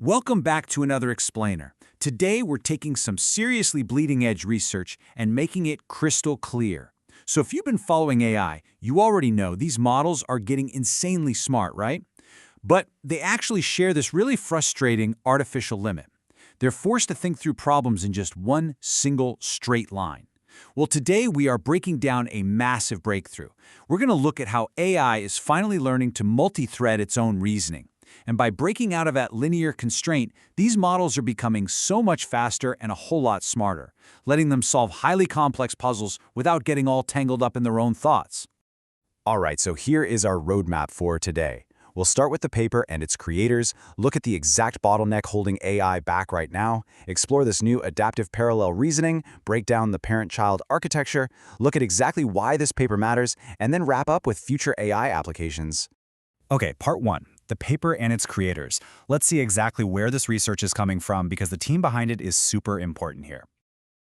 Welcome back to another explainer. Today we're taking some seriously bleeding-edge research and making it crystal clear. So if you've been following AI, you already know these models are getting insanely smart, right? But they actually share this really frustrating artificial limit. They're forced to think through problems in just one single straight line. Well, today we are breaking down a massive breakthrough. We're going to look at how AI is finally learning to multi-thread its own reasoning. And by breaking out of that linear constraint, these models are becoming so much faster and a whole lot smarter, letting them solve highly complex puzzles without getting all tangled up in their own thoughts. All right, so here is our roadmap for today. We'll start with the paper and its creators, look at the exact bottleneck holding AI back right now, explore this new adaptive parallel reasoning, break down the parent-child architecture, look at exactly why this paper matters, and then wrap up with future AI applications. Okay, part 1. The paper and its creators. Let's see exactly where this research is coming from because the team behind it is super important here.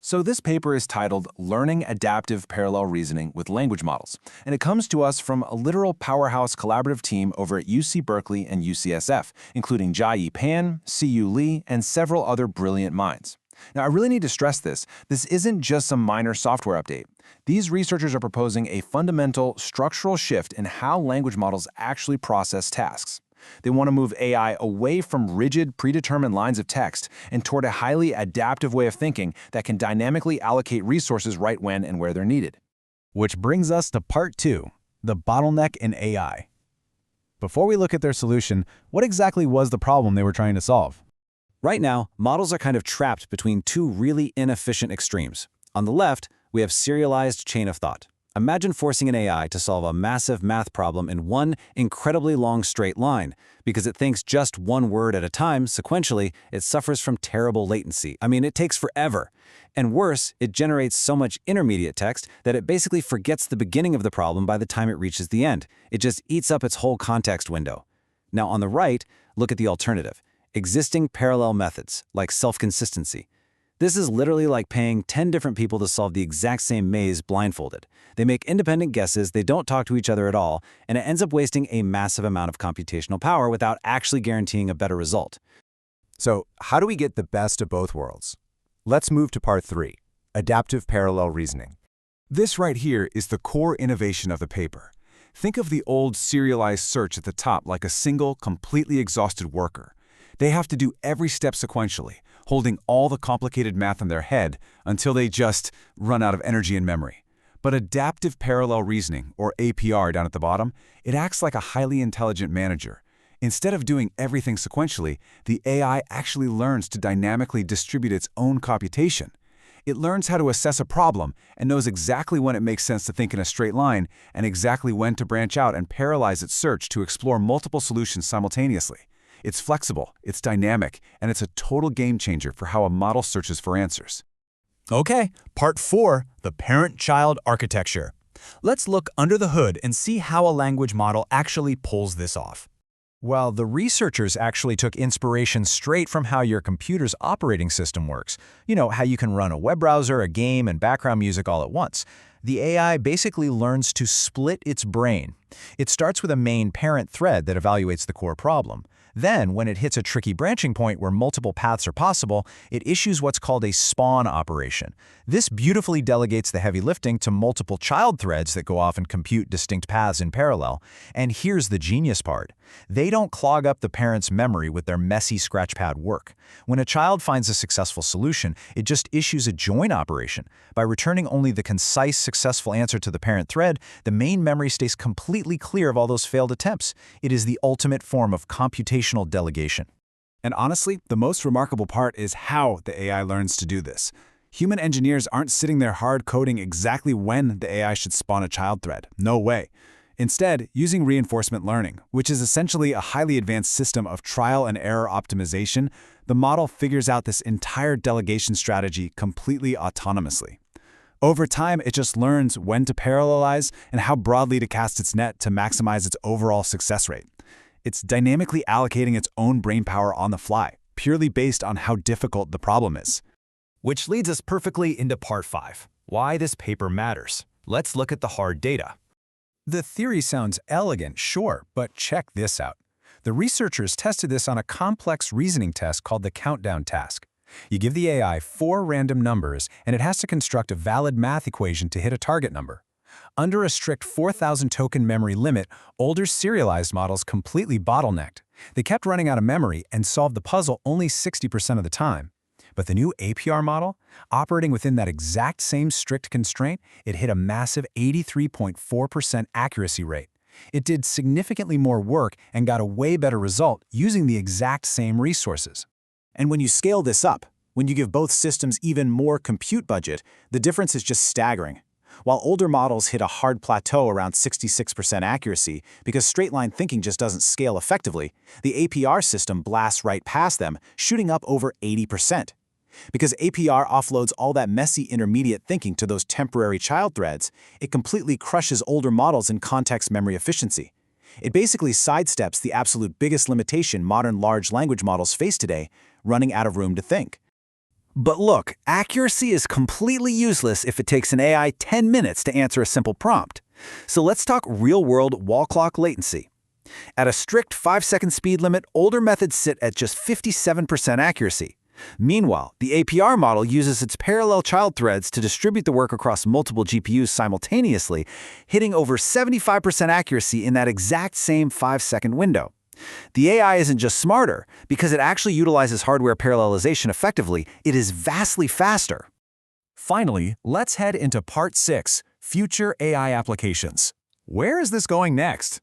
So this paper is titled Learning Adaptive Parallel Reasoning with Language Models, and it comes to us from a literal powerhouse collaborative team over at UC Berkeley and UCSF, including Jia Pan, Siyu Lee, and several other brilliant minds. Now, I really need to stress this. This isn't just some minor software update. These researchers are proposing a fundamental structural shift in how language models actually process tasks. They want to move AI away from rigid, predetermined lines of text and toward a highly adaptive way of thinking that can dynamically allocate resources right when and where they're needed. Which brings us to part 2, the bottleneck in AI. Before we look at their solution, what exactly was the problem they were trying to solve? Right now, models are kind of trapped between two really inefficient extremes. On the left, we have serialized chain of thought. Imagine forcing an AI to solve a massive math problem in one incredibly long straight line. Because it thinks just one word at a time, sequentially, it suffers from terrible latency. It takes forever. And worse, it generates so much intermediate text that it basically forgets the beginning of the problem by the time it reaches the end. It just eats up its whole context window. Now on the right, look at the alternative. Existing parallel methods, like self-consistency. This is literally like paying 10 different people to solve the exact same maze blindfolded. They make independent guesses, they don't talk to each other at all, and it ends up wasting a massive amount of computational power without actually guaranteeing a better result. So, how do we get the best of both worlds? Let's move to part 3, adaptive parallel reasoning. This right here is the core innovation of the paper. Think of the old serialized search at the top like a single, completely exhausted worker. They have to do every step sequentially, holding all the complicated math in their head until they just run out of energy and memory. But adaptive parallel reasoning, or APR down at the bottom, it acts like a highly intelligent manager. Instead of doing everything sequentially, the AI actually learns to dynamically distribute its own computation. It learns how to assess a problem and knows exactly when it makes sense to think in a straight line and exactly when to branch out and parallelize its search to explore multiple solutions simultaneously. It's flexible, it's dynamic, and it's a total game changer for how a model searches for answers. Okay, part 4, the parent-child architecture. Let's look under the hood and see how a language model actually pulls this off. Well, the researchers actually took inspiration straight from how your computer's operating system works. You know, how you can run a web browser, a game, and background music all at once. The AI basically learns to split its brain. It starts with a main parent thread that evaluates the core problem. Then, when it hits a tricky branching point where multiple paths are possible, it issues what's called a spawn operation. This beautifully delegates the heavy lifting to multiple child threads that go off and compute distinct paths in parallel. And here's the genius part. They don't clog up the parent's memory with their messy scratchpad work. When a child finds a successful solution, it just issues a join operation. By returning only the concise, successful answer to the parent thread, the main memory stays completely clear of all those failed attempts. It is the ultimate form of computational delegation. And honestly, the most remarkable part is how the AI learns to do this. Human engineers aren't sitting there hard coding exactly when the AI should spawn a child thread. No way. Instead, using reinforcement learning, which is essentially a highly advanced system of trial and error optimization, the model figures out this entire delegation strategy completely autonomously. Over time, it just learns when to parallelize and how broadly to cast its net to maximize its overall success rate. It's dynamically allocating its own brainpower on the fly, purely based on how difficult the problem is. Which leads us perfectly into part 5, why this paper matters. Let's look at the hard data. The theory sounds elegant, sure, but check this out. The researchers tested this on a complex reasoning test called the countdown task. You give the AI 4 random numbers, and it has to construct a valid math equation to hit a target number. Under a strict 4,000 token memory limit, older serialized models completely bottlenecked. They kept running out of memory and solved the puzzle only 60% of the time. But the new APR model, operating within that exact same strict constraint, it hit a massive 83.4% accuracy rate. It did significantly more work and got a way better result using the exact same resources. And when you scale this up, when you give both systems even more compute budget, the difference is just staggering. While older models hit a hard plateau around 66% accuracy because straight-line thinking just doesn't scale effectively, the APR system blasts right past them, shooting up over 80%. Because APR offloads all that messy intermediate thinking to those temporary child threads, it completely crushes older models in context memory efficiency. It basically sidesteps the absolute biggest limitation modern large language models face today, running out of room to think. But look, accuracy is completely useless if it takes an AI 10 minutes to answer a simple prompt. So let's talk real-world wall clock latency. At a strict 5-second speed limit, older methods sit at just 57% accuracy. Meanwhile, the APR model uses its parallel child threads to distribute the work across multiple GPUs simultaneously, hitting over 75% accuracy in that exact same 5-second window. The AI isn't just smarter, because it actually utilizes hardware parallelization effectively, it is vastly faster. Finally, let's head into Part 6, Future AI Applications. Where is this going next?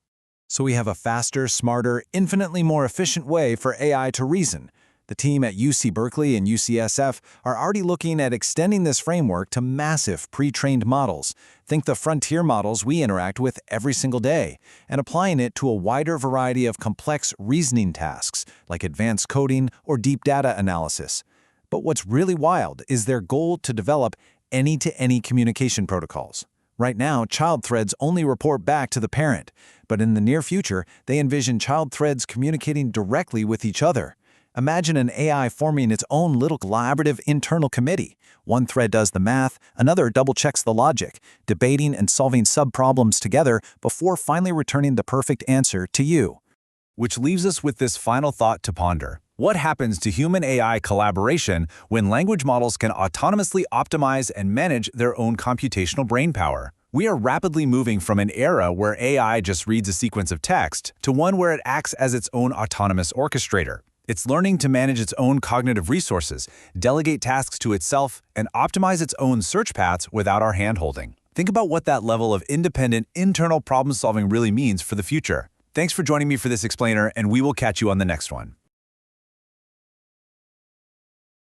So we have a faster, smarter, infinitely more efficient way for AI to reason. The team at UC Berkeley and UCSF are already looking at extending this framework to massive pre-trained models. Think the frontier models we interact with every single day, and applying it to a wider variety of complex reasoning tasks, like advanced coding or deep data analysis. But what's really wild is their goal to develop any-to-any communication protocols. Right now, child threads only report back to the parent, but in the near future, they envision child threads communicating directly with each other. Imagine an AI forming its own little collaborative internal committee. One thread does the math, another double-checks the logic, debating and solving sub-problems together before finally returning the perfect answer to you. Which leaves us with this final thought to ponder. What happens to human-AI collaboration when language models can autonomously optimize and manage their own computational brainpower? We are rapidly moving from an era where AI just reads a sequence of text to one where it acts as its own autonomous orchestrator. It's learning to manage its own cognitive resources, delegate tasks to itself, and optimize its own search paths without our hand-holding. Think about what that level of independent, internal problem-solving really means for the future. Thanks for joining me for this explainer, and we will catch you on the next one.